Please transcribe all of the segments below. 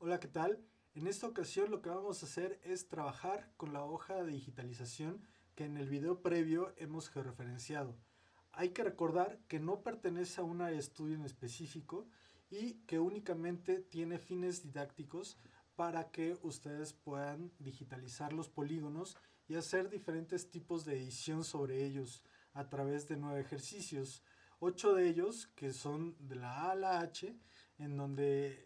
Hola, ¿qué tal? En esta ocasión lo que vamos a hacer es trabajar con la hoja de digitalización que en el video previo hemos georreferenciado. Hay que recordar que no pertenece a un área de estudio en específico y que únicamente tiene fines didácticos para que ustedes puedan digitalizar los polígonos y hacer diferentes tipos de edición sobre ellos a través de 9 ejercicios. 8 de ellos que son de la A a la H, en donde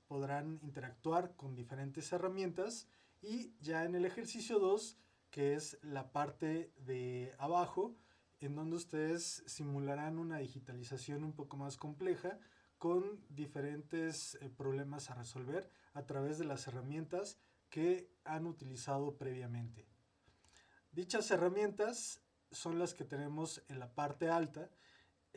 podrán interactuar con diferentes herramientas, y ya en el ejercicio 2, que es la parte de abajo, en donde ustedes simularán una digitalización un poco más compleja con diferentes problemas a resolver a través de las herramientas que han utilizado previamente. Dichas herramientas son las que tenemos en la parte alta.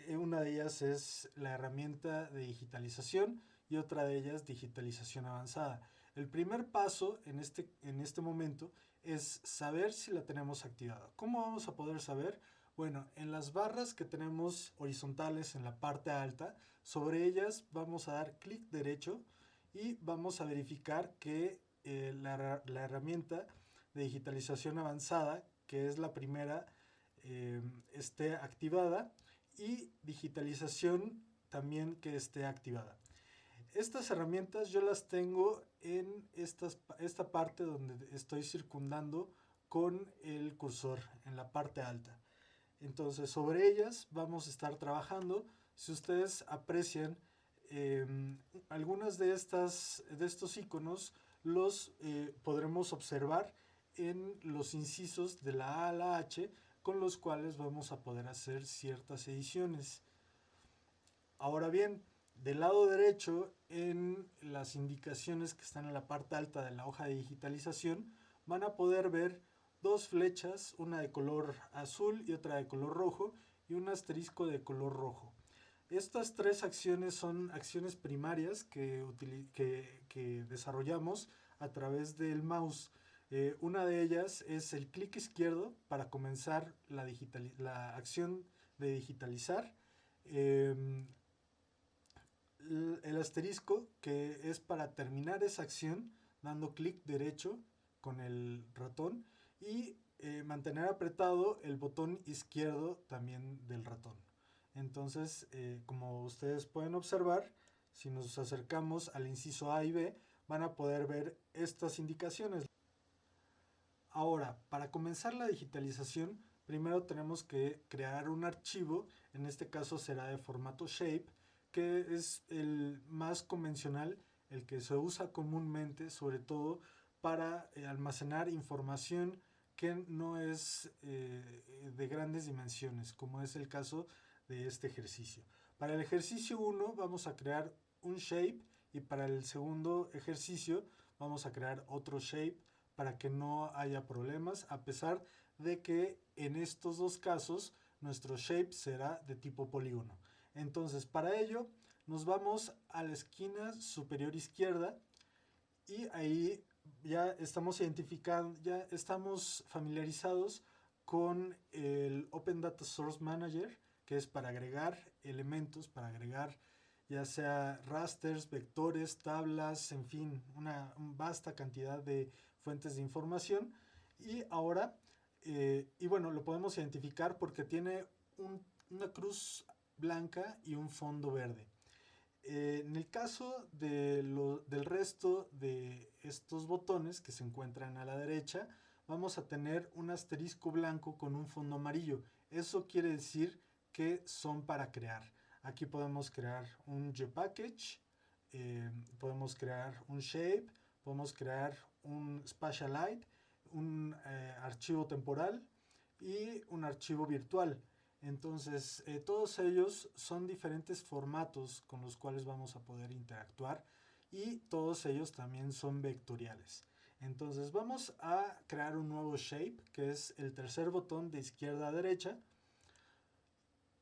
Una de ellas es la herramienta de digitalización y otra de ellas digitalización avanzada. El primer paso en este momento es saber si la tenemos activada. ¿Cómo vamos a poder saber? Bueno, en las barras que tenemos horizontales en la parte alta, sobre ellas vamos a dar clic derecho y vamos a verificar que la herramienta de digitalización avanzada, que es la primera, esté activada, y digitalización también que esté activada. Estas herramientas yo las tengo en esta parte donde estoy circundando con el cursor en la parte alta. Entonces sobre ellas vamos a estar trabajando. Si ustedes aprecian, eh, algunas de estos iconos los podremos observar en los incisos de la A a la H, con los cuales vamos a poder hacer ciertas ediciones. Ahora bien, del lado derecho, en las indicaciones que están en la parte alta de la hoja de digitalización, van a poder ver dos flechas, una de color azul y otra de color rojo, y un asterisco de color rojo. Estas tres acciones son acciones primarias que desarrollamos a través del mouse. Una de ellas es el clic izquierdo para comenzar la acción de digitalizar. Eh, el asterisco, que es para terminar esa acción dando clic derecho con el ratón, y mantener apretado el botón izquierdo también del ratón. Entonces, como ustedes pueden observar, si nos acercamos al inciso A y B, van a poder ver estas indicaciones. Ahora, para comenzar la digitalización, primero tenemos que crear un archivo. En este caso será de formato shape, que es el más convencional, el que se usa comúnmente, sobre todo para almacenar información que no es de grandes dimensiones, como es el caso de este ejercicio. Para el ejercicio 1 vamos a crear un shape, y para el segundo ejercicio vamos a crear otro shape para que no haya problemas, a pesar de que en estos dos casos nuestro shape será de tipo polígono. Entonces, para ello nos vamos a la esquina superior izquierda, y ahí ya estamos identificando, ya estamos familiarizados con el Open Data Source Manager, que es para agregar elementos, para agregar ya sea rasters, vectores, tablas, en fin, una vasta cantidad de fuentes de información. Y ahora, y bueno, lo podemos identificar porque tiene una cruz blanca y un fondo verde. En el caso del resto de estos botones que se encuentran a la derecha, vamos a tener un asterisco blanco con un fondo amarillo. Eso quiere decir que son para crear. Aquí podemos crear un GPackage, podemos crear un shape, podemos crear un spatialite, un archivo temporal y un archivo virtual. Entonces, todos ellos son diferentes formatos con los cuales vamos a poder interactuar, y todos ellos también son vectoriales. Entonces, vamos a crear un nuevo shape, que es el tercer botón de izquierda a derecha.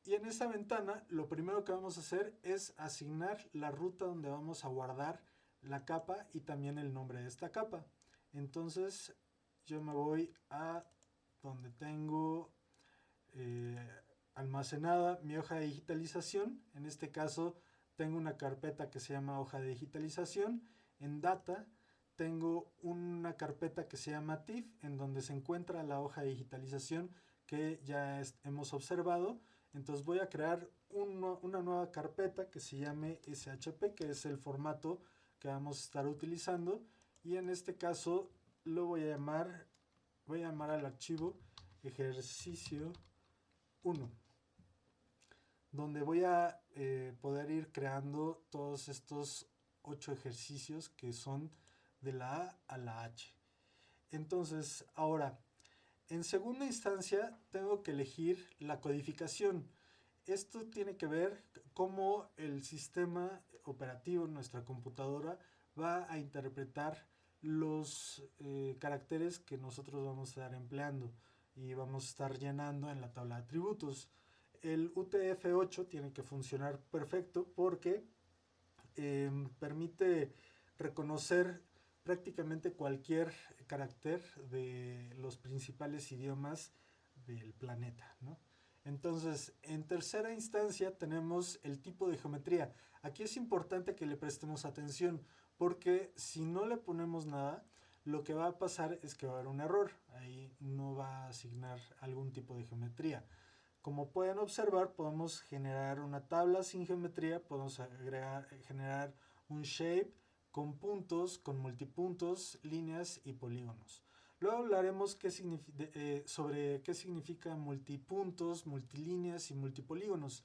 Y en esta ventana, lo primero que vamos a hacer es asignar la ruta donde vamos a guardar la capa y también el nombre de esta capa. Entonces, yo me voy a donde tengo almacenada mi hoja de digitalización. En este caso tengo una carpeta que se llama hoja de digitalización, en Data tengo una carpeta que se llama TIFF, en donde se encuentra la hoja de digitalización que ya hemos observado. Entonces voy a crear una nueva carpeta que se llame SHP, que es el formato que vamos a estar utilizando. Y en este caso lo voy a llamar al archivo ejercicio 1, donde voy a poder ir creando todos estos 8 ejercicios que son de la A a la H. Entonces, ahora, en segunda instancia, tengo que elegir la codificación. Esto tiene que ver cómo el sistema operativo en nuestra computadora va a interpretar los caracteres que nosotros vamos a estar empleando y vamos a estar llenando en la tabla de atributos. El UTF-8 tiene que funcionar perfecto porque permite reconocer prácticamente cualquier carácter de los principales idiomas del planeta, ¿no? Entonces, en tercera instancia tenemos el tipo de geometría. Aquí es importante que le prestemos atención porque si no le ponemos nada, lo que va a pasar es que va a haber un error. Ahí no va a asignar algún tipo de geometría. Como pueden observar, podemos generar una tabla sin geometría, podemos generar un shape con puntos, con multipuntos, líneas y polígonos. Luego hablaremos sobre qué significa multipuntos, multilíneas y multipolígonos.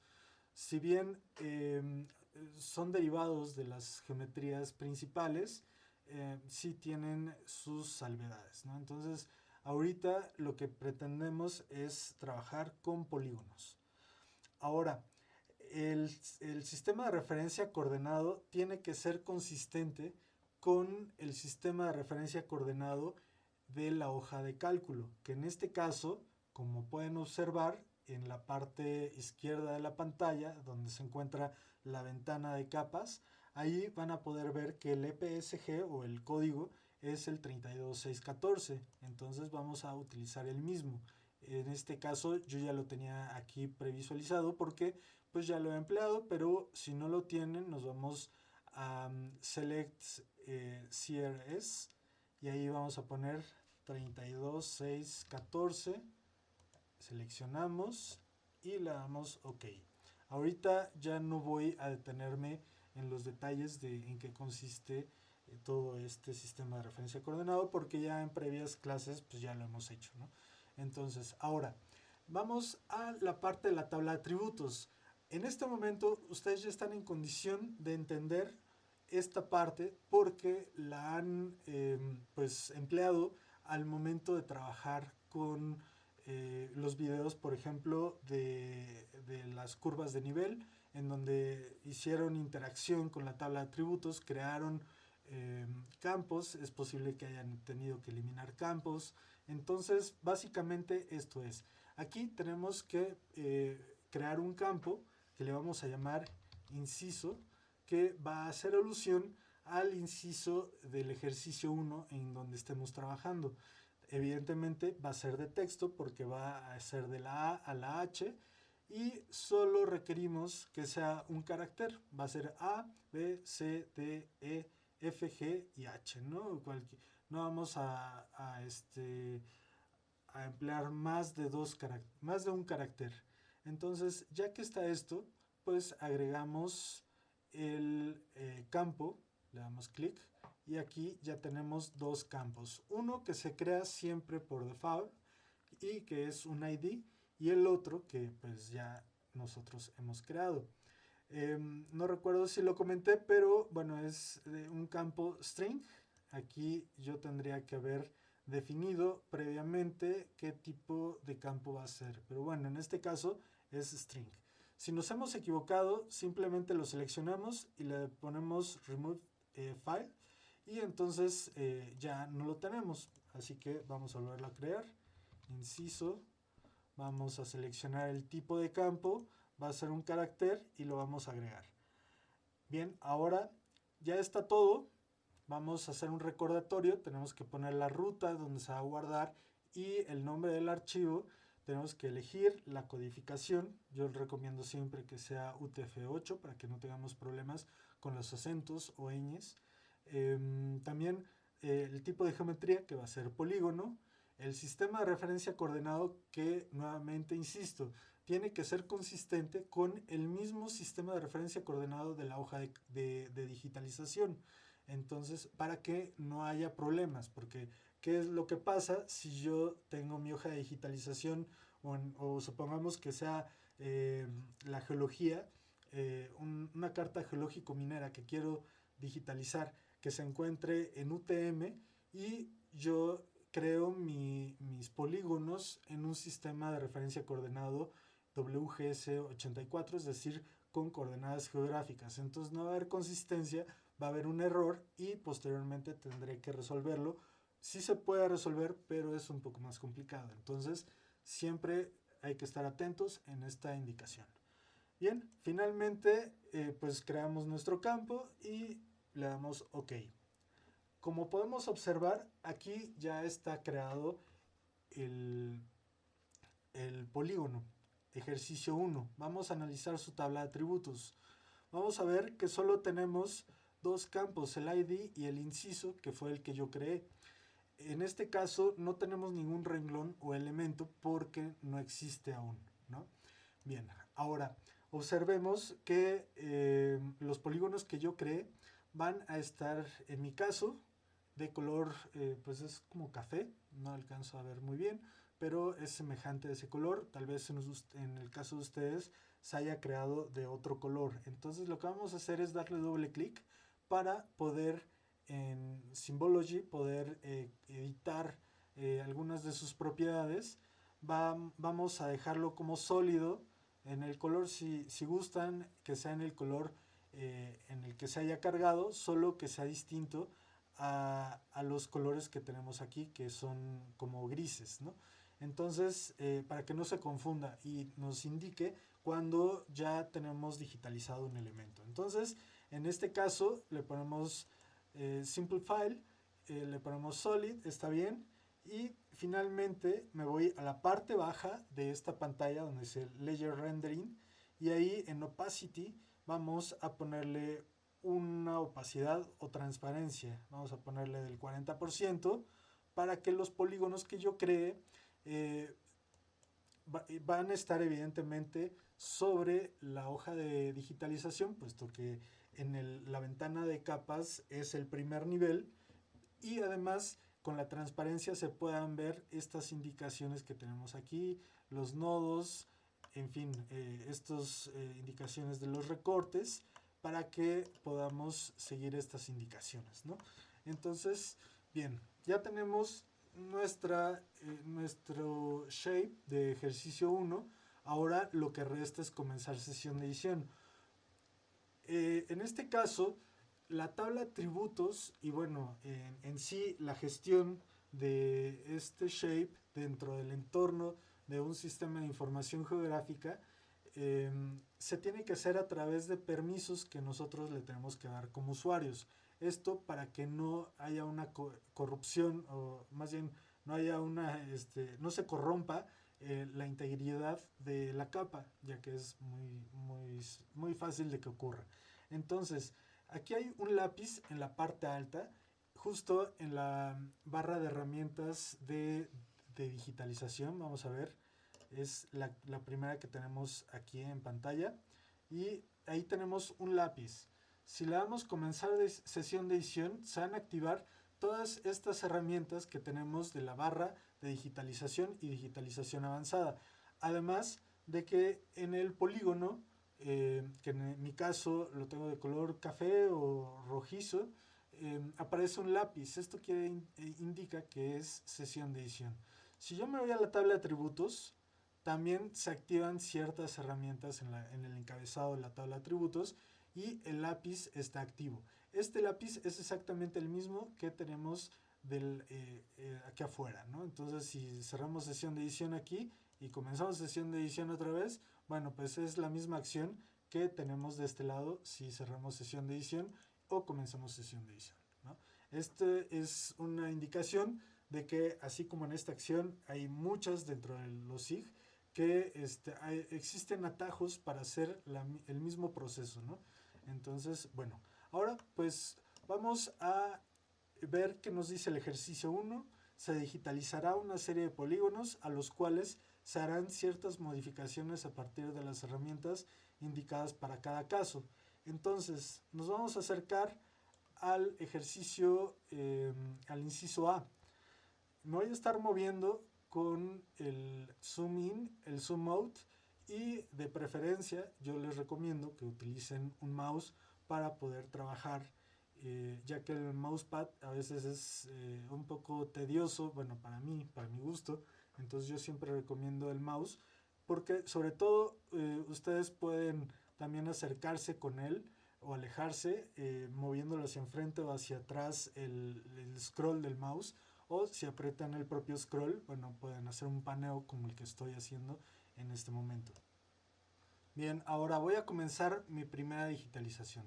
Si bien son derivados de las geometrías principales, sí tienen sus salvedades, ¿no? Entonces, ahorita lo que pretendemos es trabajar con polígonos. Ahora, el sistema de referencia coordenado tiene que ser consistente con el sistema de referencia coordenado de la hoja de cálculo, que en este caso, como pueden observar, en la parte izquierda de la pantalla, donde se encuentra la ventana de capas, ahí van a poder ver que el EPSG o el código es el 32614. Entonces vamos a utilizar el mismo. En este caso yo ya lo tenía aquí previsualizado porque pues ya lo he empleado, pero si no lo tienen nos vamos a Select CRS y ahí vamos a poner 32614. Seleccionamos y le damos OK. Ahorita ya no voy a detenerme en los detalles de en qué consiste todo este sistema de referencia coordenado porque ya en previas clases pues ya lo hemos hecho, ¿no? Entonces, ahora vamos a la parte de la tabla de atributos. En este momento ustedes ya están en condición de entender esta parte porque la han pues empleado al momento de trabajar con los videos, por ejemplo, de las curvas de nivel, en donde hicieron interacción con la tabla de atributos, crearon campos, es posible que hayan tenido que eliminar campos. Entonces, básicamente esto es. Aquí tenemos que crear un campo que le vamos a llamar inciso, que va a hacer alusión al inciso del ejercicio 1 en donde estemos trabajando. Evidentemente va a ser de texto porque va a ser de la A a la H y solo requerimos que sea un carácter. Va a ser A, B, C, D, E, F, G y H, ¿no? No vamos a emplear más de un carácter. Entonces, ya que está esto, pues agregamos el campo, le damos clic y aquí ya tenemos dos campos. Uno que se crea siempre por default y que es un ID y el otro que pues ya nosotros hemos creado. No recuerdo si lo comenté, pero bueno, es un campo string. Aquí yo tendría que haber definido previamente qué tipo de campo va a ser. Pero bueno, en este caso es string. Si nos hemos equivocado, simplemente lo seleccionamos y le ponemos remove file y entonces ya no lo tenemos. Así que vamos a volverlo a crear. Inciso. Vamos a seleccionar el tipo de campo. Va a ser un carácter y lo vamos a agregar. Bien, ahora ya está todo. Vamos a hacer un recordatorio. Tenemos que poner la ruta donde se va a guardar y el nombre del archivo. Tenemos que elegir la codificación. Yo recomiendo siempre que sea UTF-8 para que no tengamos problemas con los acentos o ñes. También el tipo de geometría, que va a ser polígono. El sistema de referencia coordenado, que nuevamente insisto, tiene que ser consistente con el mismo sistema de referencia coordenado de la hoja de digitalización. Entonces, para que no haya problemas, porque ¿qué es lo que pasa si yo tengo mi hoja de digitalización o supongamos que sea la geología, una carta geológico-minera que quiero digitalizar, que se encuentre en UTM y yo creo mis polígonos en un sistema de referencia coordenado WGS84, es decir, con coordenadas geográficas. Entonces no va a haber consistencia, va a haber un error y posteriormente tendré que resolverlo. Sí se puede resolver, pero es un poco más complicado. Entonces siempre hay que estar atentos en esta indicación. Bien, finalmente pues creamos nuestro campo y le damos OK. Como podemos observar, aquí ya está creado el, el polígono. Ejercicio 1. Vamos a analizar su tabla de atributos. Vamos a ver que solo tenemos dos campos, el ID y el inciso, que fue el que yo creé. En este caso no tenemos ningún renglón o elemento porque no existe aún, ¿no? Bien, ahora observemos que los polígonos que yo creé van a estar, en mi caso, de color, pues es como café, no alcanzo a ver muy bien, pero es semejante a ese color. Tal vez en el caso de ustedes se haya creado de otro color. Entonces lo que vamos a hacer es darle doble clic para poder en Symbology poder editar algunas de sus propiedades. Vamos a dejarlo como sólido en el color, si gustan que sea en el color en el que se haya cargado, solo que sea distinto a los colores que tenemos aquí, que son como grises, ¿no? Entonces, para que no se confunda y nos indique cuando ya tenemos digitalizado un elemento. Entonces, en este caso, le ponemos Simple File, le ponemos Solid, está bien. Y finalmente me voy a la parte baja de esta pantalla donde dice Layer Rendering. Y ahí en Opacity vamos a ponerle una opacidad o transparencia. Vamos a ponerle del 40% para que los polígonos que yo cree eh, van a estar evidentemente sobre la hoja de digitalización, puesto que en la ventana de capas es el primer nivel y además con la transparencia se puedan ver estas indicaciones que tenemos aquí, los nodos, en fin, estas indicaciones de los recortes para que podamos seguir estas indicaciones, ¿no? Entonces, bien, ya tenemos nuestro shape de ejercicio 1. Ahora lo que resta es comenzar sesión de edición. En este caso, la tabla de atributos y bueno, en sí la gestión de este shape dentro del entorno de un sistema de información geográfica se tiene que hacer a través de permisos que nosotros le tenemos que dar como usuarios. Esto para que no haya una corrupción o más bien no haya no se corrompa la integridad de la capa, ya que es muy fácil de que ocurra. Entonces, aquí hay un lápiz en la parte alta, justo en la barra de herramientas de digitalización. Vamos a ver, es la primera que tenemos aquí en pantalla. Y ahí tenemos un lápiz. Si le damos comenzar sesión de edición, se van a activar todas estas herramientas que tenemos de la barra de digitalización y digitalización avanzada. Además de que en el polígono, que en mi caso lo tengo de color café o rojizo, aparece un lápiz. Esto indica que es sesión de edición. Si yo me voy a la tabla de atributos, también se activan ciertas herramientas en el encabezado de la tabla de atributos y el lápiz está activo. Este lápiz es exactamente el mismo que tenemos aquí afuera, ¿no? Entonces, si cerramos sesión de edición aquí y comenzamos sesión de edición otra vez, bueno, pues es la misma acción que tenemos de este lado si cerramos sesión de edición o comenzamos sesión de edición, ¿no? Este es una indicación de que así como en esta acción hay muchas dentro de los SIG, que existen atajos para hacer el mismo proceso, ¿no? Entonces, bueno, ahora pues Vamos a ver qué nos dice el ejercicio 1. Se digitalizará una serie de polígonos a los cuales se harán ciertas modificaciones a partir de las herramientas indicadas para cada caso. Entonces, nos vamos a acercar al ejercicio, al inciso A. Me voy a estar moviendo con el zoom in, el zoom out, y de preferencia yo les recomiendo que utilicen un mouse para poder trabajar, ya que el mousepad a veces es un poco tedioso, bueno, para mí, para mi gusto. Entonces yo siempre recomiendo el mouse, porque sobre todo ustedes pueden también acercarse con él o alejarse, moviéndolo hacia enfrente o hacia atrás el scroll del mouse, o si aprietan el propio scroll, bueno, pueden hacer un paneo como el que estoy haciendo en este momento. Bien, ahora voy a comenzar mi primera digitalización.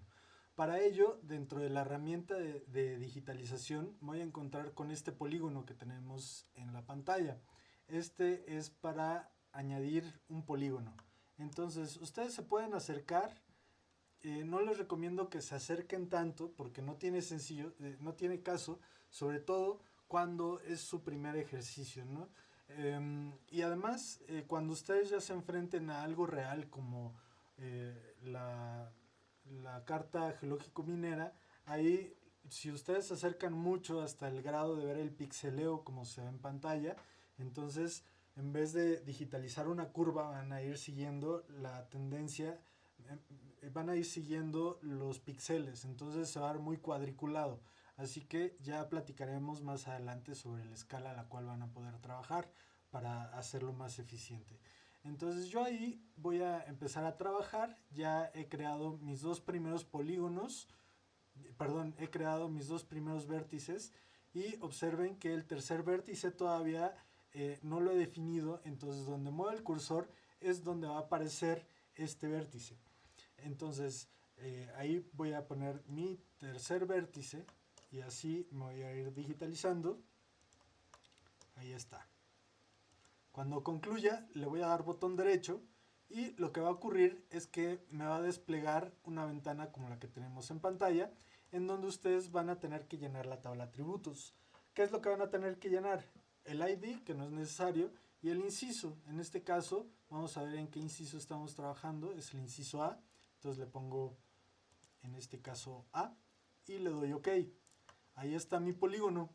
Para ello, dentro de la herramienta de digitalización, voy a encontrar con este polígono que tenemos en la pantalla. Este es para añadir un polígono. Entonces, ustedes se pueden acercar. No les recomiendo que se acerquen tanto porque no tiene no tiene caso, sobre todo cuando es su primer ejercicio, ¿no? Y además, cuando ustedes ya se enfrenten a algo real como la carta geológico-minera, ahí si ustedes se acercan mucho hasta el grado de ver el pixeleo como se ve en pantalla, entonces en vez de digitalizar una curva van a ir siguiendo la tendencia, van a ir siguiendo los píxeles, entonces se va a ver muy cuadriculado. Así que ya platicaremos más adelante sobre la escala a la cual van a poder trabajar para hacerlo más eficiente. Entonces yo ahí voy a empezar a trabajar. Ya he creado mis dos primeros polígonos, perdón, he creado mis dos primeros vértices, y observen que el tercer vértice todavía no lo he definido. Entonces donde muevo el cursor es donde va a aparecer este vértice. Entonces ahí voy a poner mi tercer vértice y así me voy a ir digitalizando. Ahí está. Cuando concluya le voy a dar botón derecho y lo que va a ocurrir es que me va a desplegar una ventana como la que tenemos en pantalla, en donde ustedes van a tener que llenar la tabla atributos. ¿Qué es lo que van a tener que llenar? El ID, que no es necesario, y el inciso. En este caso vamos a ver en qué inciso estamos trabajando. Es el inciso A. Entonces le pongo en este caso A y le doy OK. Ahí está mi polígono.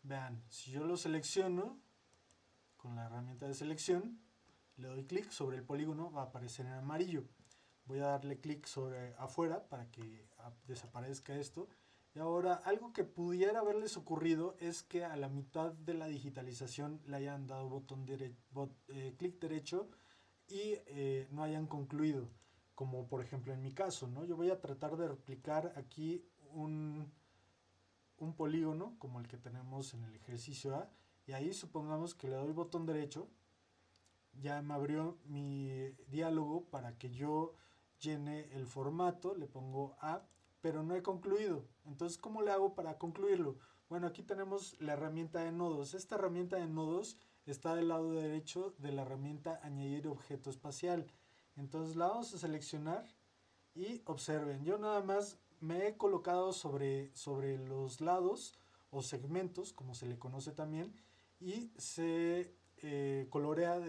Vean, si yo lo selecciono con la herramienta de selección, le doy clic sobre el polígono, va a aparecer en amarillo. Voy a darle clic sobre afuera para que desaparezca esto. Y ahora, algo que pudiera haberles ocurrido es que a la mitad de la digitalización le hayan dado clic derecho y no hayan concluido, como por ejemplo en mi caso, ¿no? Yo voy a tratar de replicar aquí un polígono como el que tenemos en el ejercicio A, y ahí supongamos que le doy botón derecho. Ya me abrió mi diálogo para que yo llene el formato, le pongo A, pero no he concluido. Entonces, ¿cómo le hago para concluirlo? Bueno, aquí tenemos la herramienta de nodos. Esta herramienta de nodos está del lado derecho de la herramienta añadir objeto espacial. Entonces la vamos a seleccionar y observen, yo nada más me he colocado sobre los lados o segmentos, como se le conoce también, y se colorea,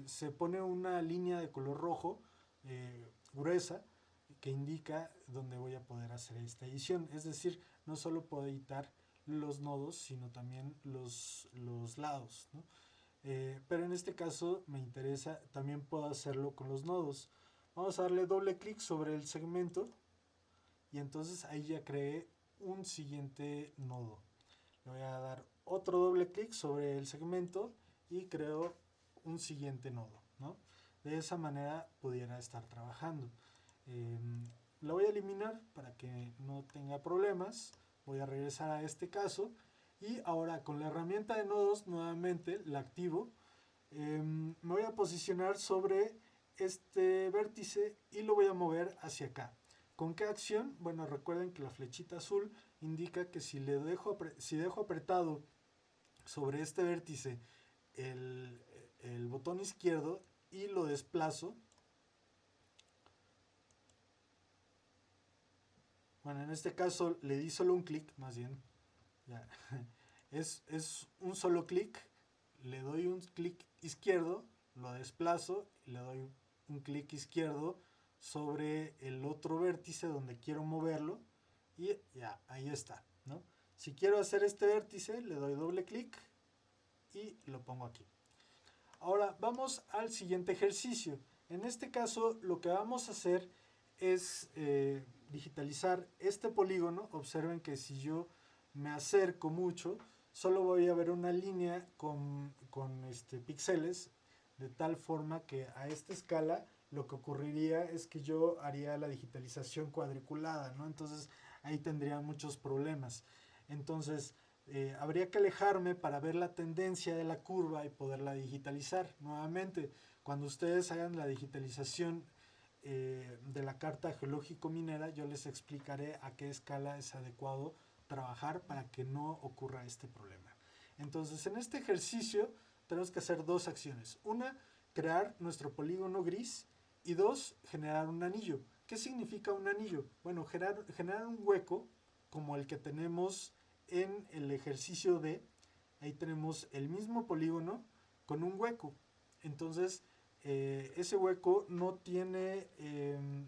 se pone una línea de color rojo gruesa que indica dónde voy a poder hacer esta edición. Es decir, no solo puedo editar los nodos, sino también los lados, ¿no? Pero en este caso me interesa, también puedo hacerlo con los nodos. Vamos a darle doble clic sobre el segmento y entonces ahí ya creé un siguiente nodo. Le voy a dar otro doble clic sobre el segmento y creo un siguiente nodo, ¿no? De esa manera pudiera estar trabajando. Lo voy a eliminar para que no tenga problemas. Voy a regresar a este caso y ahora con la herramienta de nodos nuevamente la activo. Me voy a posicionar sobre este vértice y lo voy a mover hacia acá. ¿Con qué acción? Bueno, recuerden que la flechita azul indica que si dejo apretado sobre este vértice el botón izquierdo y lo desplazo, Bueno, en este caso le di solo un clic, más bien. Ya. Es un solo clic, le doy un clic izquierdo, lo desplazo y le doy un clic izquierdo sobre el otro vértice donde quiero moverlo y ya, ahí está, ¿no? Si quiero hacer este vértice, le doy doble clic y lo pongo aquí. Ahora vamos al siguiente ejercicio. En este caso lo que vamos a hacer es digitalizar este polígono. Observen que si yo me acerco mucho, solo voy a ver una línea con píxeles, de tal forma que a esta escala lo que ocurriría es que yo haría la digitalización cuadriculada, ¿no? Entonces ahí tendría muchos problemas. Entonces habría que alejarme para ver la tendencia de la curva y poderla digitalizar. Nuevamente, cuando ustedes hagan la digitalización de la carta geológico-minera, yo les explicaré a qué escala es adecuado trabajar para que no ocurra este problema. Entonces, en este ejercicio tenemos que hacer dos acciones. Una, crear nuestro polígono gris, y dos, generar un anillo. ¿Qué significa un anillo? Bueno, generar un hueco como el que tenemos en el ejercicio D. Ahí tenemos el mismo polígono con un hueco. Entonces, ese hueco no tiene,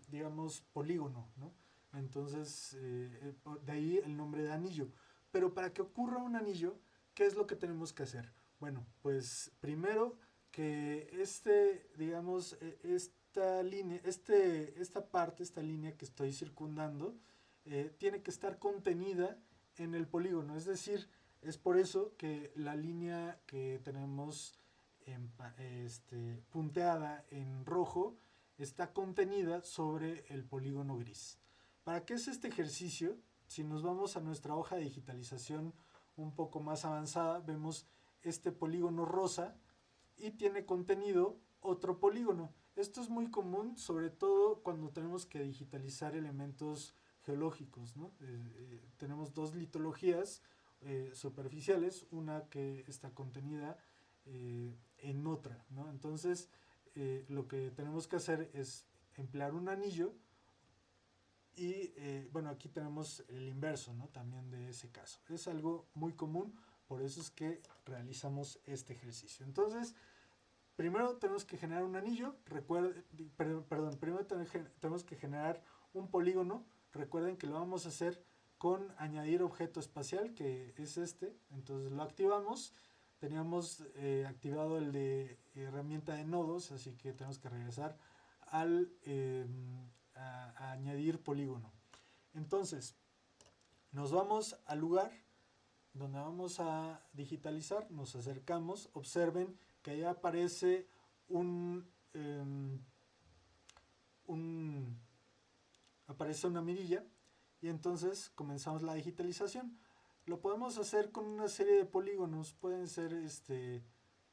digamos, polígono, ¿no? Entonces, de ahí el nombre de anillo. Pero para que ocurra un anillo, ¿qué es lo que tenemos que hacer? Bueno, pues primero que digamos, esta línea, esta línea que estoy circundando, tiene que estar contenida en el polígono. Es decir, es por eso que la línea que tenemos punteada en rojo está contenida sobre el polígono gris. ¿Para qué es este ejercicio? Si nos vamos a nuestra hoja de digitalización un poco más avanzada, vemos este polígono rosa y tiene contenido otro polígono. Esto es muy común, sobre todo cuando tenemos que digitalizar elementos geológicos, ¿no? Tenemos dos litologías superficiales, una que está contenida en otra, ¿no? Entonces, lo que tenemos que hacer es emplear un anillo y, bueno, aquí tenemos el inverso, ¿no? También de ese caso. Es algo muy común, por eso es que realizamos este ejercicio. Entonces, primero tenemos que generar un anillo, primero tenemos que generar un polígono. Recuerden que lo vamos a hacer con añadir objeto espacial, que es este. Entonces lo activamos. Teníamos activado el de herramienta de nodos, así que tenemos que regresar a añadir polígono. Entonces, nos vamos al lugar donde vamos a digitalizar, nos acercamos, observen que ahí aparece aparece una mirilla y entonces comenzamos la digitalización. Lo podemos hacer con una serie de polígonos, pueden ser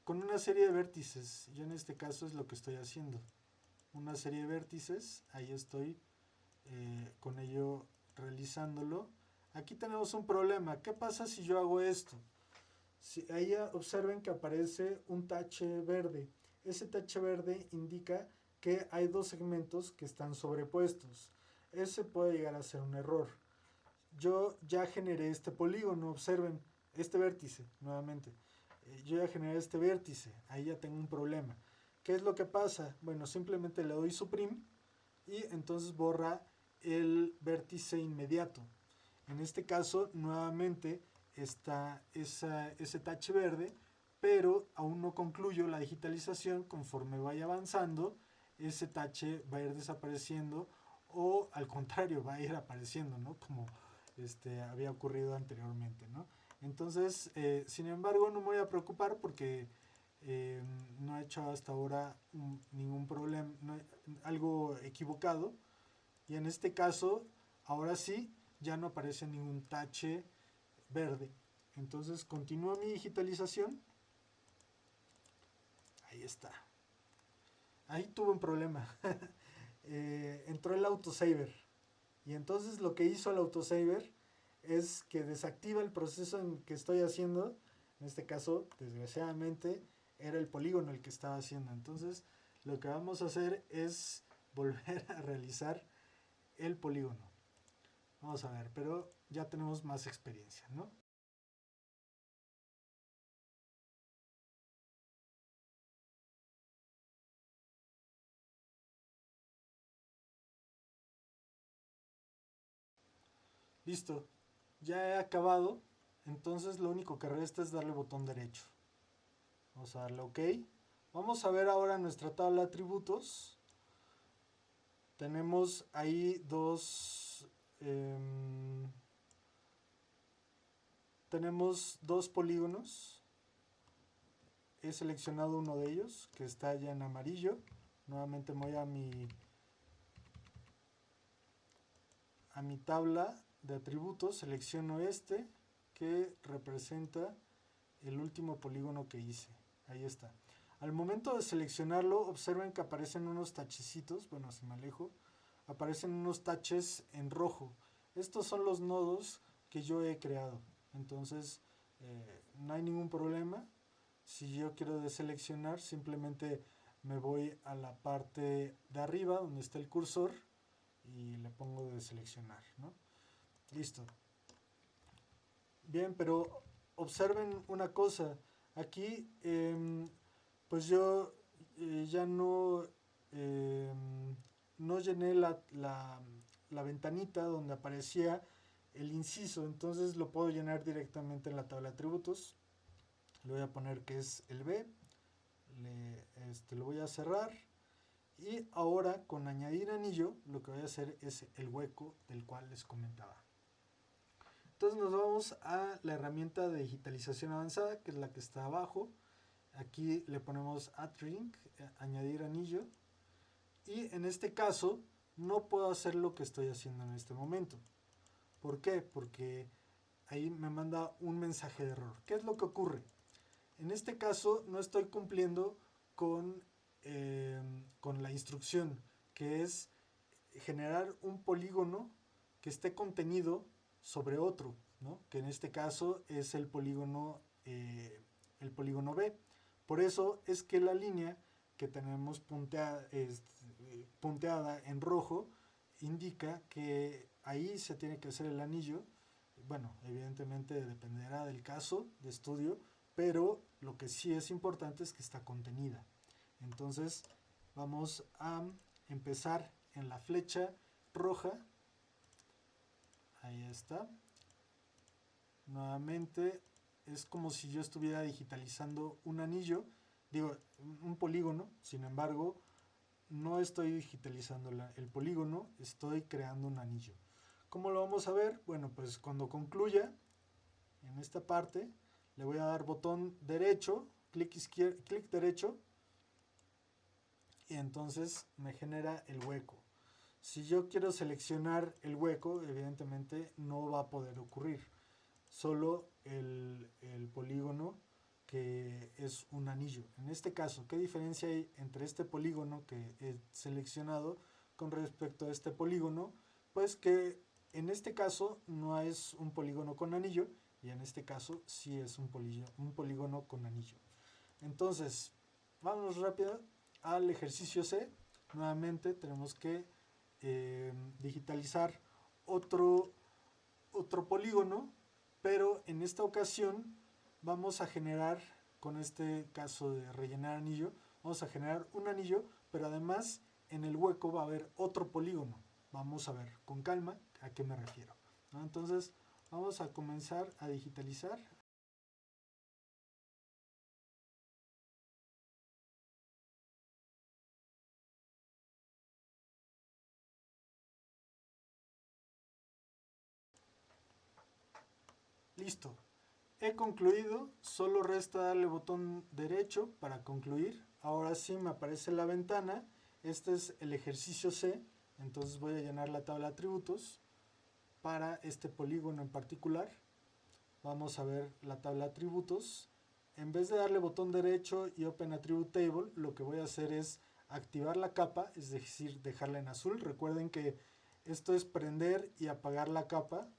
con una serie de vértices. Yo en este caso es lo que estoy haciendo. Una serie de vértices, ahí estoy con ello realizándolo. Aquí tenemos un problema. ¿Qué pasa si yo hago esto? Ahí observen que aparece un tache verde. Ese tache verde indica que hay dos segmentos que están sobrepuestos. Ese puede llegar a ser un error. Yo ya generé este polígono, observen, este vértice, nuevamente. Yo ya generé este vértice, ahí ya tengo un problema. ¿Qué es lo que pasa? Bueno, simplemente le doy suprim y entonces borra el vértice inmediato. En este caso, nuevamente está ese tache verde, pero aún no concluyo la digitalización. Conforme vaya avanzando, ese tache va a ir desapareciendo o al contrario, va a ir apareciendo, ¿no? Como había ocurrido anteriormente, ¿no? Entonces, sin embargo, no me voy a preocupar porque no he hecho hasta ahora ningún problema, algo equivocado. Y en este caso, ahora sí, ya no aparece ningún tache verde. Entonces continúo mi digitalización. Ahí está. Ahí tuve un problema. Entró el autosaver. Y entonces lo que hizo el autosaver es que desactiva el proceso en que estoy haciendo. En este caso, desgraciadamente, era el polígono el que estaba haciendo. Entonces, lo que vamos a hacer es volver a realizar el polígono. Vamos a ver, pero ya tenemos más experiencia, ¿no? Listo, ya he acabado, entonces lo único que resta es darle botón derecho. Vamos a darle OK. Vamos a ver ahora nuestra tabla de atributos. Tenemos ahí tenemos dos polígonos. He seleccionado uno de ellos, que está ya en amarillo. Nuevamente me voy a mi tabla de atributos, selecciono este, que representa el último polígono que hice. Ahí está. Al momento de seleccionarlo, observen que aparecen unos tachecitos, bueno, si me alejo, aparecen unos taches en rojo. Estos son los nodos que yo he creado. Entonces, no hay ningún problema. Si yo quiero deseleccionar, simplemente me voy a la parte de arriba donde está el cursor y le pongo deseleccionar, ¿no? Listo. Bien, pero observen una cosa. Aquí, pues yo ya no llené la ventanita donde aparecía el inciso, entonces lo puedo llenar directamente en la tabla de atributos. Le voy a poner que es el B, lo voy a cerrar y ahora con añadir anillo lo que voy a hacer es el hueco del cual les comentaba. Entonces nos vamos a la herramienta de digitalización avanzada, que es la que está abajo. Aquí le ponemos Add Ring, añadir anillo. Y en este caso no puedo hacer lo que estoy haciendo en este momento. ¿Por qué? Porque ahí me manda un mensaje de error. ¿Qué es lo que ocurre? En este caso no estoy cumpliendo con la instrucción, que es generar un polígono que esté contenido sobre otro, ¿no? Que en este caso es el polígono B. Por eso es que la línea que tenemos punteada en rojo indica que ahí se tiene que hacer el anillo. Bueno, evidentemente dependerá del caso de estudio, pero lo que sí es importante es que está contenida. Entonces vamos a empezar en la flecha roja. Ahí está. Nuevamente es como si yo estuviera digitalizando un anillo, digo, un polígono. Sin embargo, no estoy digitalizando el polígono, estoy creando un anillo. ¿Cómo lo vamos a ver? Bueno, pues cuando concluya en esta parte, le voy a dar botón derecho, clic derecho, y entonces me genera el hueco. Si yo quiero seleccionar el hueco, evidentemente no va a poder ocurrir. Solo el polígono que es un anillo. En este caso, ¿qué diferencia hay entre este polígono que he seleccionado con respecto a este polígono? Pues que en este caso no es un polígono con anillo y en este caso sí es un polígono con anillo. Entonces, vamos rápido al ejercicio C. Nuevamente tenemos que digitalizar otro polígono, pero en esta ocasión vamos a generar, con este caso de rellenar anillo, vamos a generar un anillo, pero además en el hueco va a haber otro polígono. Vamos a ver con calma a qué me refiero, ¿no? Entonces vamos a comenzar a digitalizar. Listo. He concluido, solo resta darle botón derecho para concluir. Ahora sí me aparece la ventana. Este es el ejercicio C. Entonces voy a llenar la tabla de atributos para este polígono en particular. Vamos a ver la tabla de atributos. En vez de darle botón derecho y Open Attribute Table, lo que voy a hacer es activar la capa, es decir, dejarla en azul. Recuerden que esto es prender y apagar la capa,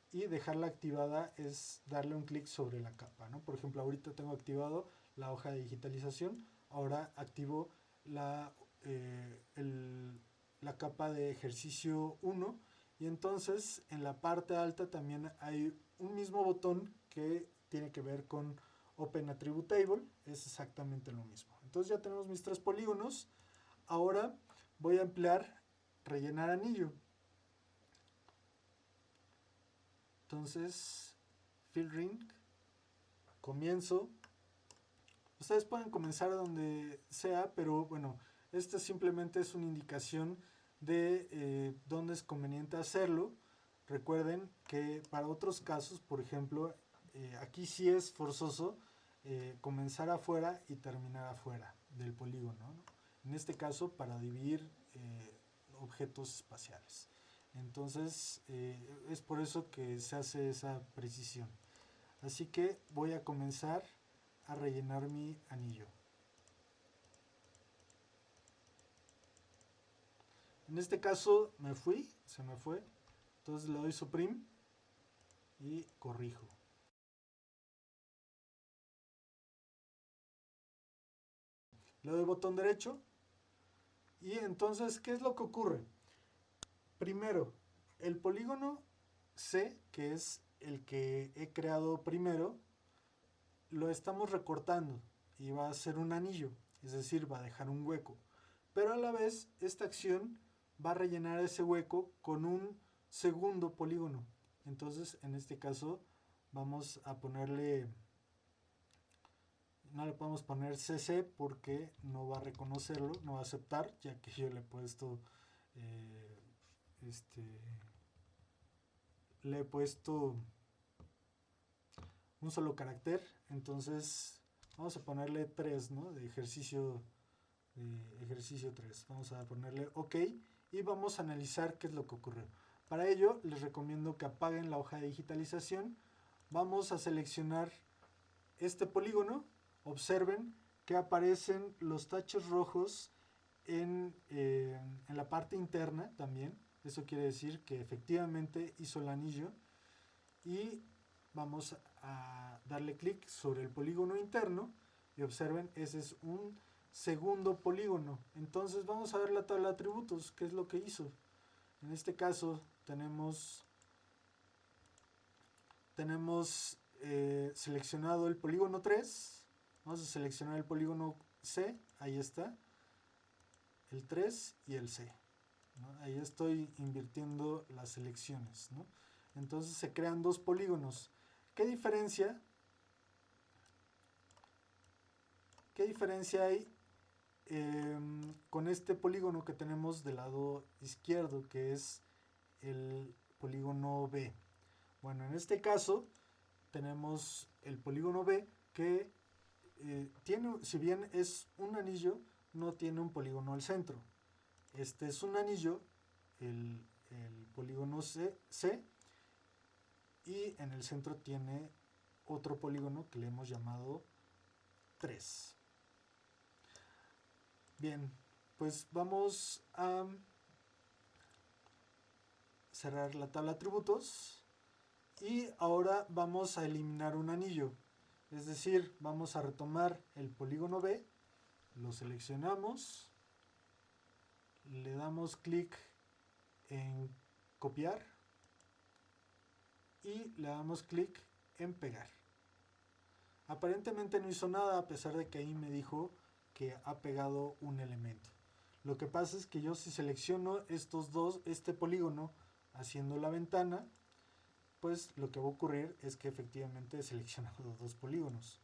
y dejarla activada es darle un clic sobre la capa, ¿no? Por ejemplo, ahorita tengo activado la hoja de digitalización, ahora activo la capa de ejercicio 1 Y entonces en la parte alta también hay un mismo botón que tiene que ver con Open Attribute Table, es exactamente lo mismo. Entonces ya tenemos mis 3 polígonos. Ahora voy a emplear rellenar anillo. Entonces, fill ring, comienzo. Ustedes pueden comenzar donde sea, pero bueno, esta simplemente es una indicación de dónde es conveniente hacerlo. Recuerden que para otros casos, por ejemplo, aquí sí es forzoso comenzar afuera y terminar afuera del polígono, ¿no? En este caso, para dividir objetos espaciales. Entonces, es por eso que se hace esa precisión. Así que voy a comenzar a rellenar mi anillo. En este caso se me fue, entonces le doy Supreme y corrijo. Le doy botón derecho y entonces, ¿qué es lo que ocurre? Primero, el polígono C, que es el que he creado primero, lo estamos recortando y va a ser un anillo, es decir, va a dejar un hueco. Pero a la vez, esta acción va a rellenar ese hueco con un segundo polígono. Entonces, en este caso, vamos a ponerle, no le podemos poner CC porque no va a reconocerlo, no va a aceptar, ya que yo le he puesto, eh, le he puesto un solo carácter. Entonces, vamos a ponerle 3, ¿no? De ejercicio 3. Vamos a ponerle OK y vamos a analizar qué es lo que ocurrió. Para ello, les recomiendo que apaguen la hoja de digitalización. Vamos a seleccionar este polígono. Observen que aparecen los taches rojos en la parte interna también. Eso quiere decir que efectivamente hizo el anillo. Y vamos a darle clic sobre el polígono interno. Y observen, ese es un segundo polígono. Entonces vamos a ver la tabla de atributos, qué es lo que hizo. En este caso tenemos seleccionado el polígono 3. Vamos a seleccionar el polígono C, ahí está, el 3 y el C, ¿no? Ahí estoy invirtiendo las selecciones, ¿no? Entonces se crean 2 polígonos. ¿Qué diferencia hay con este polígono que tenemos del lado izquierdo, que es el polígono B? Bueno, en este caso tenemos el polígono B que tiene, si bien es un anillo, no tiene un polígono al centro. Este es un anillo, el polígono C, y en el centro tiene otro polígono que le hemos llamado 3. Bien, pues vamos a cerrar la tabla de atributos y ahora vamos a eliminar un anillo. Es decir, vamos a retomar el polígono B, lo seleccionamos, le damos clic en copiar y le damos clic en pegar. Aparentemente no hizo nada, a pesar de que ahí me dijo que ha pegado un elemento. Lo que pasa es que yo, si selecciono estos dos, este polígono haciendo la ventana, pues lo que va a ocurrir es que efectivamente he seleccionado 2 polígonos.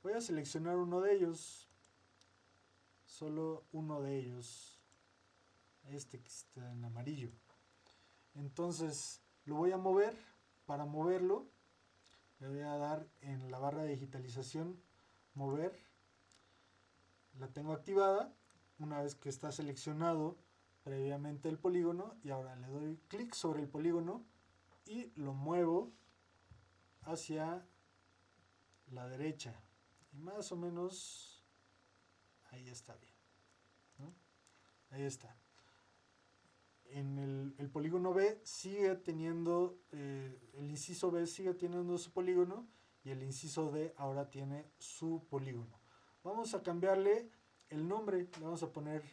Voy a seleccionar uno de ellos, solo uno de ellos, este que está en amarillo. Entonces lo voy a mover. Para moverlo le voy a dar en la barra de digitalización mover, la tengo activada una vez que está seleccionado previamente el polígono, y ahora le doy clic sobre el polígono y lo muevo hacia la derecha y más o menos ahí está bien, ¿no? Ahí está. En el polígono B sigue teniendo, el inciso B sigue teniendo su polígono y el inciso D ahora tiene su polígono. Vamos a cambiarle el nombre, le vamos a poner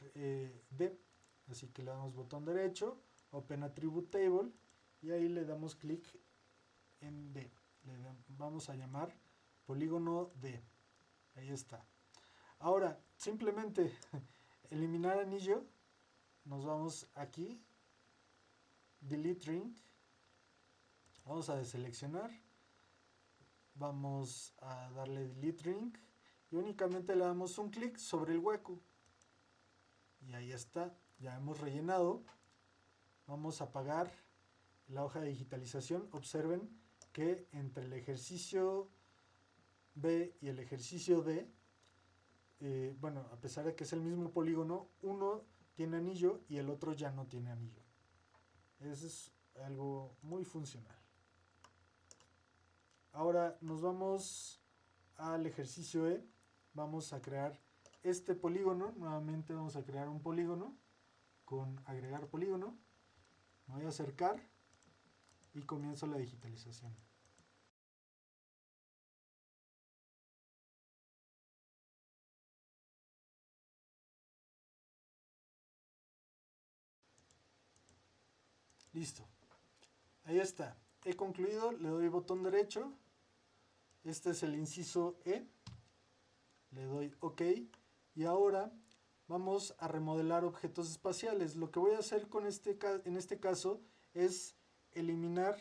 D, así que le damos botón derecho, Open Attribute Table, y ahí le damos clic en D. Vamos a llamar polígono D. Ahí está. Ahora, simplemente eliminar anillo, nos vamos aquí, Delete Ring, vamos a deseleccionar, vamos a darle Delete Ring y únicamente le damos un clic sobre el hueco. Y ahí está, ya hemos rellenado. Vamos a apagar la hoja de digitalización. Observen que entre el ejercicio B y el ejercicio D, bueno, a pesar de que es el mismo polígono, uno tiene anillo y el otro ya no tiene anillo. Eso es algo muy funcional. Ahora nos vamos al ejercicio E. Vamos a crear este polígono. Nuevamente vamos a crear un polígono con agregar polígono. Me voy a acercar y comienzo la digitalización. Listo. Ahí está. He concluido, le doy botón derecho. Este es el inciso E. Le doy OK. Y ahora vamos a remodelar objetos espaciales. Lo que voy a hacer en este caso es eliminar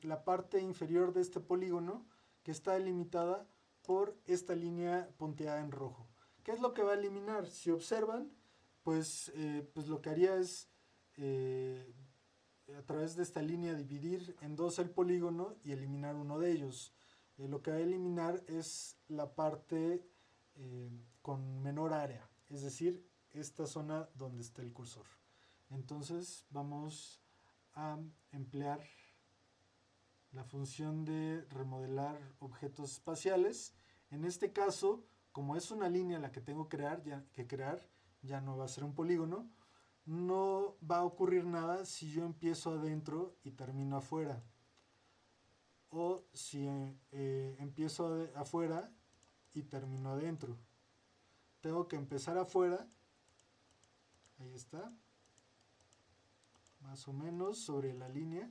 la parte inferior de este polígono que está delimitada por esta línea punteada en rojo. ¿Qué es lo que va a eliminar? Si observan, pues lo que haría es a través de esta línea dividir en dos el polígono y eliminar uno de ellos. Lo que va a eliminar es la parte con menor área, es decir, esta zona donde está el cursor. Entonces vamos a emplear la función de remodelar objetos espaciales. En este caso, como es una línea la que tengo que crear, ya no va a ser un polígono, no va a ocurrir nada si yo empiezo adentro y termino afuera. O si empiezo afuera y termino adentro. Tengo que empezar afuera, ahí está, más o menos sobre la línea,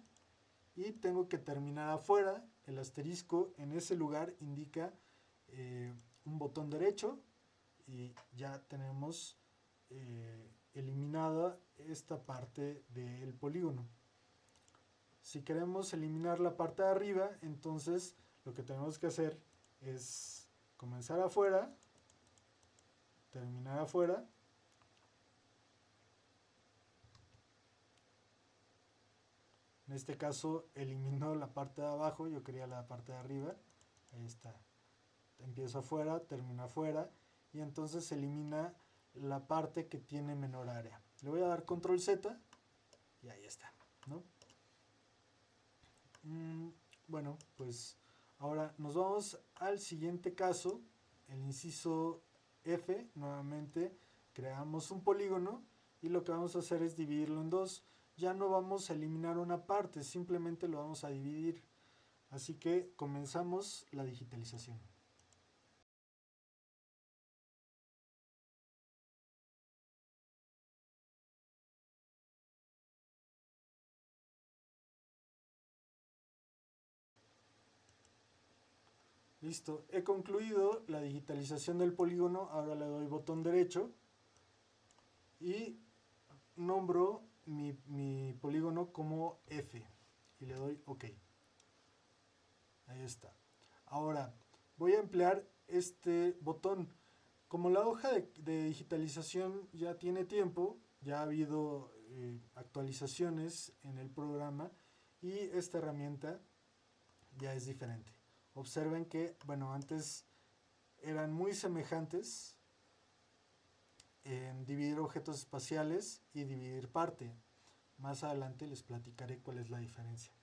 y tengo que terminar afuera. El asterisco en ese lugar indica un botón derecho y ya tenemos eliminada esta parte del polígono. Si queremos eliminar la parte de arriba, entonces lo que tenemos que hacer es comenzar afuera, terminar afuera, en este caso eliminó la parte de abajo, yo quería la parte de arriba, ahí está, empiezo afuera, termino afuera, y entonces elimina la parte que tiene menor área. Le voy a dar control Z y ahí está, ¿no? Bueno, pues ahora nos vamos al siguiente caso, el inciso F. Nuevamente creamos un polígono y lo que vamos a hacer es dividirlo en dos. Ya no vamos a eliminar una parte, simplemente lo vamos a dividir. Así que comenzamos la digitalización. Listo, he concluido la digitalización del polígono. Ahora le doy botón derecho y nombro mi polígono como F y le doy OK. Ahí está. Ahora voy a emplear este botón. Como la hoja de digitalización ya tiene tiempo, ya ha habido actualizaciones en el programa y esta herramienta ya es diferente. Observen que, bueno, antes eran muy semejantes en dividir objetos espaciales y dividir parte. Más adelante les platicaré cuál es la diferencia.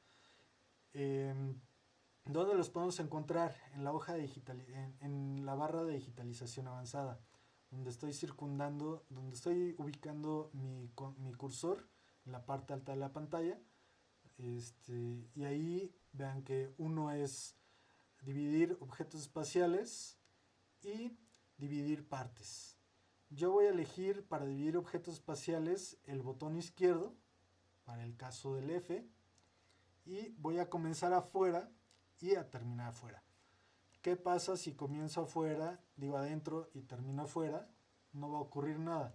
¿Dónde los podemos encontrar? En la hoja en la barra de digitalización avanzada, donde estoy circundando, donde estoy ubicando mi cursor en la parte alta de la pantalla. Y ahí vean que uno es dividir objetos espaciales y dividir partes. Yo voy a elegir para dividir objetos espaciales el botón izquierdo para el caso del F, y voy a comenzar afuera y a terminar afuera. ¿Qué pasa si comienzo afuera, digo adentro y termino afuera? No va a ocurrir nada.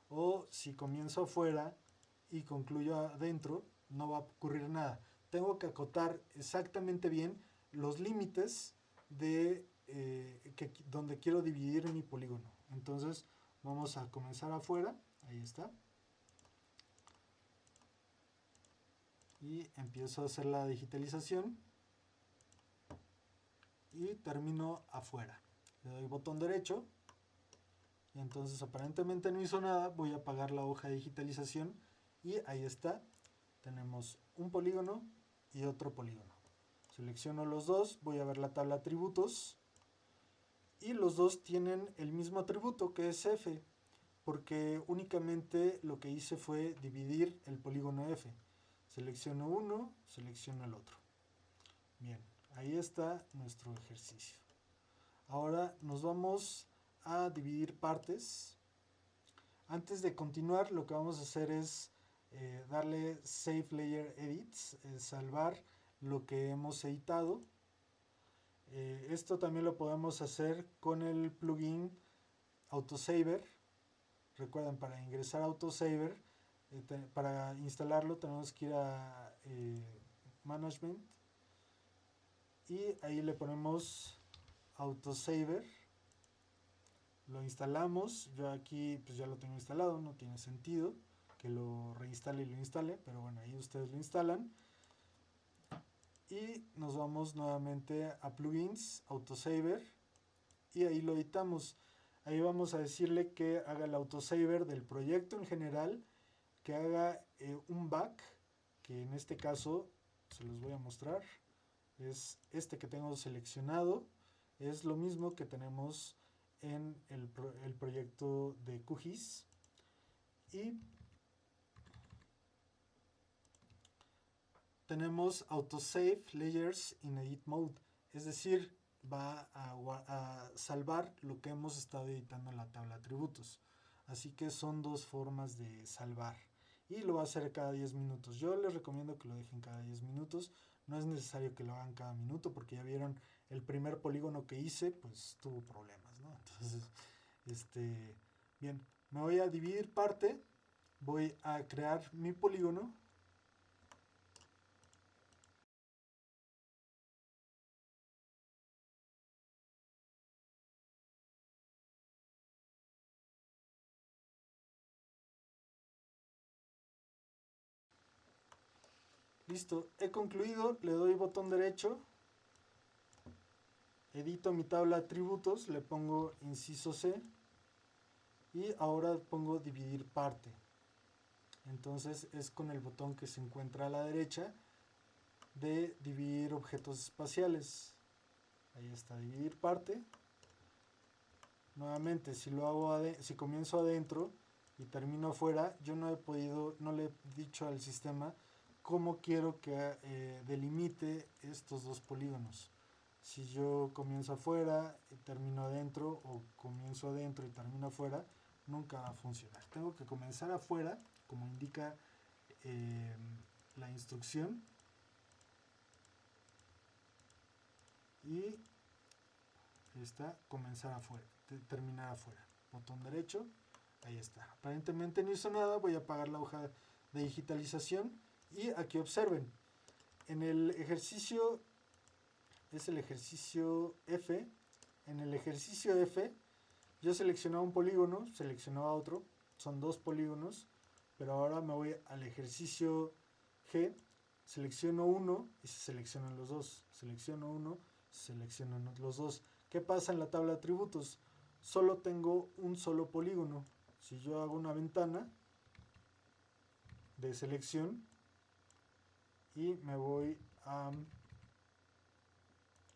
O si comienzo afuera y concluyo adentro, no va a ocurrir nada. Tengo que acotar exactamente bien los límites de donde quiero dividir mi polígono. Entonces vamos a comenzar afuera, ahí está. Y empiezo a hacer la digitalización y termino afuera. Le doy botón derecho y entonces aparentemente no hizo nada. Voy a apagar la hoja de digitalización y ahí está. Tenemos un polígono y otro polígono. Selecciono los dos, voy a ver la tabla atributos y los dos tienen el mismo atributo que es F, porque únicamente lo que hice fue dividir el polígono F. Selecciono uno, selecciono el otro. Bien, ahí está nuestro ejercicio. Ahora nos vamos a dividir partes. Antes de continuar, lo que vamos a hacer es darle Save Layer Edits, salvar lo que hemos editado. Esto también lo podemos hacer con el plugin Autosaver. Recuerden, para ingresar a Autosaver, para instalarlo tenemos que ir a Management y ahí le ponemos Autosaver. Lo instalamos. Yo aquí pues ya lo tengo instalado, no tiene sentido que lo reinstale y lo instale, pero bueno, ahí ustedes lo instalan. Y nos vamos nuevamente a Plugins, Autosaver, y ahí lo editamos. Ahí vamos a decirle que haga el autosaver del proyecto en general, que haga un back, que en este caso se los voy a mostrar, es este que tengo seleccionado, es lo mismo que tenemos en el proyecto de QGIS. Y tenemos Autosave Layers in Edit Mode, es decir, va a salvar lo que hemos estado editando en la tabla atributos. Así que son dos formas de salvar. Y lo va a hacer cada 10 minutos. Yo les recomiendo que lo dejen cada 10 minutos. No es necesario que lo hagan cada minuto porque ya vieron el primer polígono que hice, pues tuvo problemas, ¿no? Entonces, bien, me voy a dividir parte. Voy a crear mi polígono. Listo, he concluido, le doy botón derecho, edito mi tabla de atributos, le pongo inciso C y ahora pongo dividir parte. Entonces es con el botón que se encuentra a la derecha de dividir objetos espaciales. Ahí está, dividir parte. Nuevamente, si lo hago si comienzo adentro y termino afuera, yo no le he dicho al sistema cómo quiero que delimite estos dos polígonos. Si yo comienzo afuera y termino adentro, o comienzo adentro y termino afuera, nunca va a funcionar. Tengo que comenzar afuera, como indica la instrucción, y está comenzar afuera, terminar afuera. Botón derecho, ahí está. Aparentemente no hizo nada, voy a apagar la hoja de digitalización y aquí observen, en el ejercicio, es el ejercicio F, en el ejercicio F yo seleccionaba un polígono, seleccionaba otro, son dos polígonos, pero ahora me voy al ejercicio G, selecciono uno y se seleccionan los dos, selecciono uno, se seleccionan los dos. ¿Qué pasa en la tabla de atributos? Solo tengo un solo polígono. Si yo hago una ventana de selección y me voy a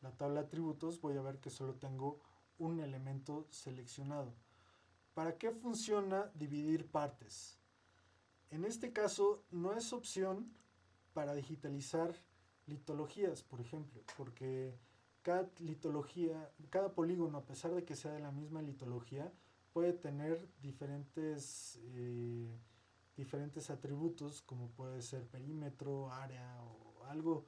la tabla de atributos, voy a ver que solo tengo un elemento seleccionado. ¿Para qué funciona dividir partes? En este caso no es opción para digitalizar litologías, por ejemplo, porque cada litología, cada polígono, a pesar de que sea de la misma litología, puede tener diferentes diferentes atributos como puede ser perímetro, área o algo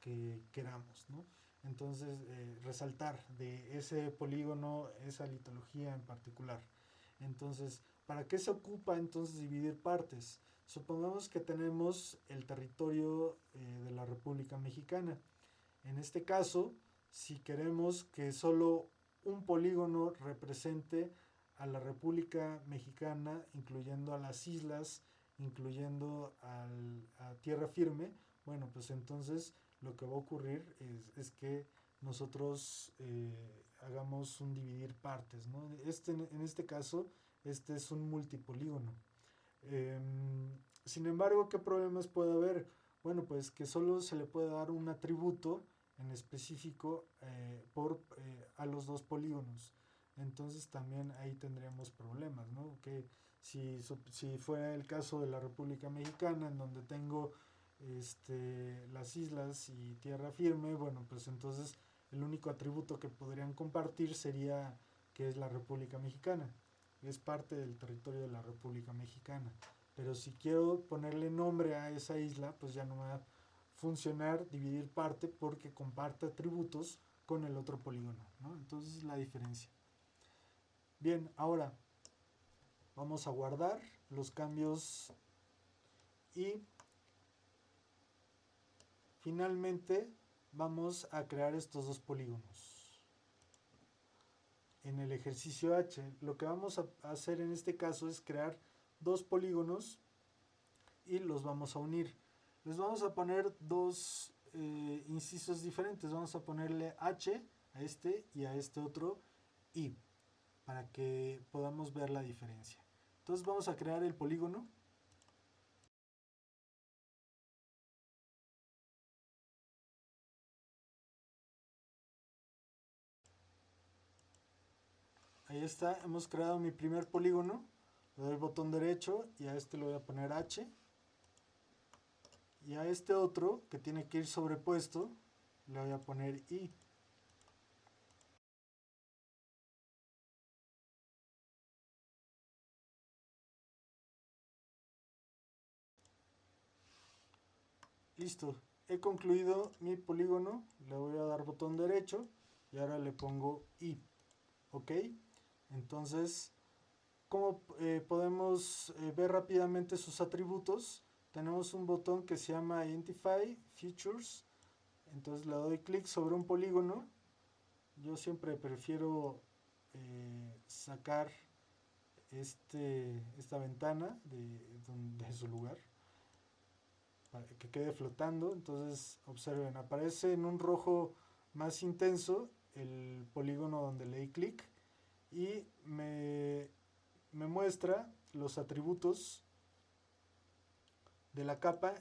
que queramos, ¿no? Entonces, resaltar de ese polígono esa litología en particular. Entonces, ¿para qué se ocupa entonces dividir partes? Supongamos que tenemos el territorio de la República Mexicana. En este caso, si queremos que solo un polígono represente a la República Mexicana, incluyendo a las islas, incluyendo a tierra firme, bueno, pues entonces lo que va a ocurrir es que nosotros hagamos un dividir partes, ¿no? En este caso, este es un multipolígono. Sin embargo, ¿qué problemas puede haber? Bueno, pues que solo se le puede dar un atributo en específico a los dos polígonos. Entonces también ahí tendríamos problemas, ¿no? Que si fuera el caso de la República Mexicana, en donde tengo las islas y tierra firme, bueno, pues entonces el único atributo que podrían compartir sería que es la República Mexicana. Es parte del territorio de la República Mexicana. Pero si quiero ponerle nombre a esa isla, pues ya no va a funcionar dividir parte porque comparte atributos con el otro polígono, ¿no? Entonces es la diferencia. Bien, ahora vamos a guardar los cambios y finalmente vamos a crear estos dos polígonos. En el ejercicio H, lo que vamos a hacer en este caso es crear dos polígonos y los vamos a unir. Les vamos a poner dos incisos diferentes. Vamos a ponerle H a este y a este otro I, para que podamos ver la diferencia. Entonces vamos a crear el polígono. Ahí está, hemos creado mi primer polígono. Le doy botón derecho y a este le voy a poner H. Y a este otro, que tiene que ir sobrepuesto, le voy a poner I. Listo, he concluido mi polígono, le voy a dar botón derecho y ahora le pongo I. ¿Ok? Entonces, ¿cómo podemos ver rápidamente sus atributos? Tenemos un botón que se llama Identify Features. Entonces le doy clic sobre un polígono. Yo siempre prefiero sacar esta ventana de su lugar para que quede flotando. Entonces observen, aparece en un rojo más intenso el polígono donde le di clic y me muestra los atributos de la capa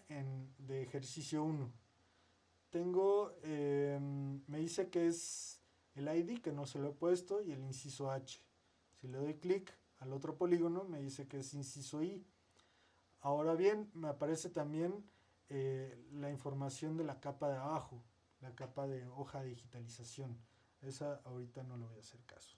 de ejercicio 1. Me dice que es el ID, que no se lo he puesto, y el inciso H. Si le doy clic al otro polígono, me dice que es inciso I. Ahora bien, me aparece también la información de la capa de abajo, la capa de hoja de digitalización. Esa ahorita no le voy a hacer caso.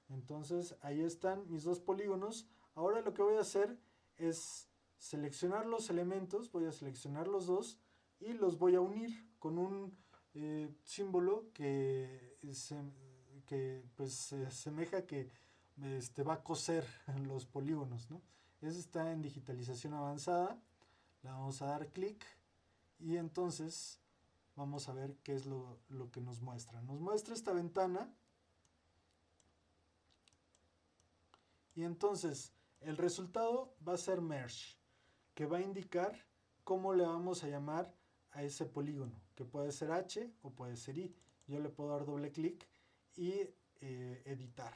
Entonces ahí están mis dos polígonos. Ahora lo que voy a hacer es seleccionar los elementos, voy a seleccionar los dos y los voy a unir con un símbolo que pues se asemeja que va a coser los polígonos, ¿no? Ese está en digitalización avanzada. Le vamos a dar clic y entonces vamos a ver qué es lo que nos muestra. Nos muestra esta ventana. Y entonces el resultado va a ser merge, que va a indicar cómo le vamos a llamar a ese polígono, que puede ser H o puede ser I. Yo le puedo dar doble clic y editar.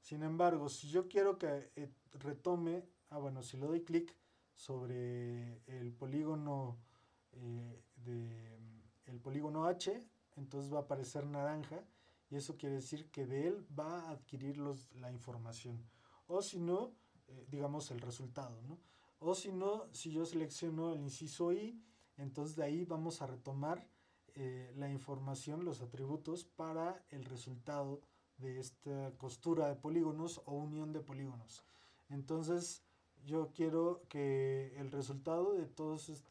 Sin embargo, si yo quiero que retome, bueno, si le doy clic sobre el polígono el polígono H, entonces va a aparecer naranja y eso quiere decir que de él va a adquirir la información. O si no, digamos el resultado, ¿no? O si no, si yo selecciono el inciso I, entonces de ahí vamos a retomar la información, los atributos para el resultado de esta costura de polígonos o unión de polígonos. Entonces yo quiero que el resultado de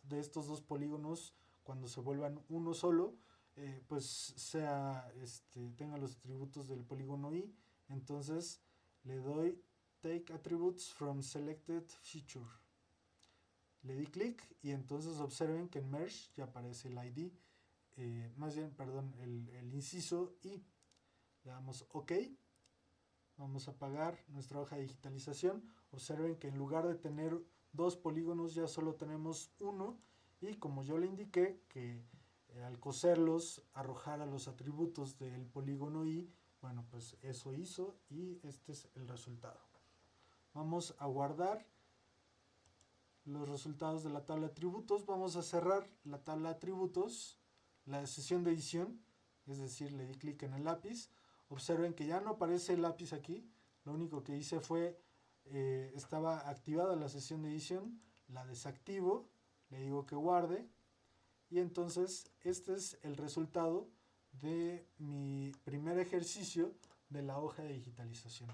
de estos dos polígonos, cuando se vuelvan uno solo, pues sea, tenga los atributos del polígono Y. Entonces le doy Take Attributes from Selected Feature. Le di clic y entonces observen que en Merge ya aparece el ID, más bien, perdón, el inciso Y. Le damos OK. Vamos a apagar nuestra hoja de digitalización. Observen que en lugar de tener dos polígonos ya solo tenemos uno, y como yo le indiqué que al coserlos arrojara los atributos del polígono Y, bueno, pues eso hizo y este es el resultado. Vamos a guardar los resultados de la tabla de atributos. Vamos a cerrar la tabla de atributos, la sesión de edición, es decir, le di clic en el lápiz. Observen que ya no aparece el lápiz aquí. Lo único que hice fue, estaba activada la sesión de edición, la desactivo, le digo que guarde, y entonces este es el resultado de mi primer ejercicio de la hoja de digitalización.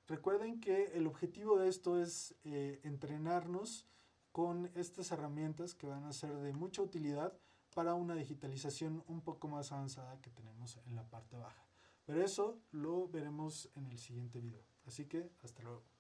Recuerden que el objetivo de esto es entrenarnos con estas herramientas que van a ser de mucha utilidad para una digitalización un poco más avanzada que tenemos en la parte baja. Pero eso lo veremos en el siguiente video. Así que hasta luego.